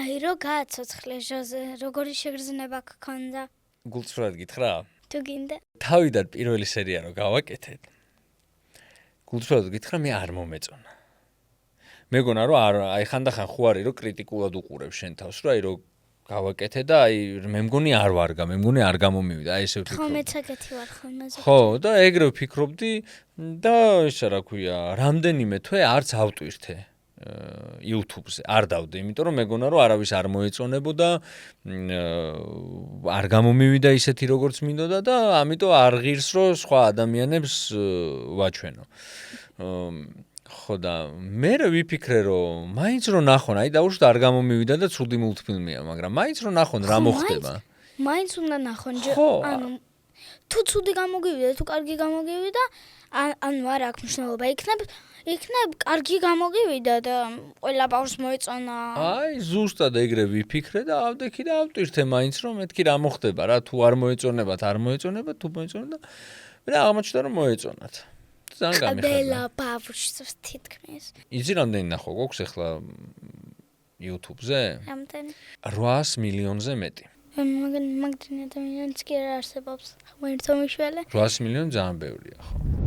აი რო გააცოცხლე ჟოზე, როგორი შეგრძნება გქონდა? გულწრფელად გითხრა? თუ გინდა. თავიდან პირველი სერია რო გავაკეთეთ. გულწრფელად გითხრა, მე არ მომეწონა. მეგონა რომ აი ხანდახან ხო არის რომ კრიტიკულად უყურებ შენ თავს, რომ აი რო გავაკეთე და აი მე მგონი არ ვარგა, მე მგონი არ გამომივიდა, აი ესე ვფიქრობ. ხო მეც ეგეთი ვარ ხოლმე ზოგადად. ხო, და ეგრევე ვფიქრობდი და ისა რა ქვია, რამდენიმე თვე არც ავტვირთე YouTube-ზე. არ დავდე, იმიტომ რომ მეგონა რომ არავის არ მოეწონებოდა, არ გამომივიდა ისეთი როგორც მინდოდა და ამიტომ არ ღირს რომ სხვა ადამიანებს ვაჩვენო. ხო და მე ვიფიქრე რომ მაინც რომ ნახონ, აი დაუშვათ არ გამომივიდა და ცუდი მულტფილმია, მაგრამ მაინც რომ ნახონ რა მოხდება. მაინც უნდა ნახონ, ანუ თუ ცუდი გამოგივიდა, თუ კარგი გამოგივიდა, ანუ არ აქვს მნიშვნელობა, იქნებ კარგი გამოგივიდა და ყველა ბავშვს მოეწონა. აი ზუსტად ეგრე ვიფიქრე და ავდექი და ავტვირთე მაინც რომ მეთქი რა მოხდება რა, თუ არ მოეწონებათ, არ მოეწონებათ, თუ მოეწონა და აღმოჩნდა რომ მოეწონათ. ძალიან გამიხარდა. ყველა ბავშვს თითქმის. იცი რამდენი ნახო გვაქვს ახლა YouTube-ზე? რამდენი? 800 მილიონზე მეტი. მაგდენი ადამიანიც კი არ არსებობს. ღმერთო მიშველე. 800 მილიონი ძალიან ბევრია, ხო.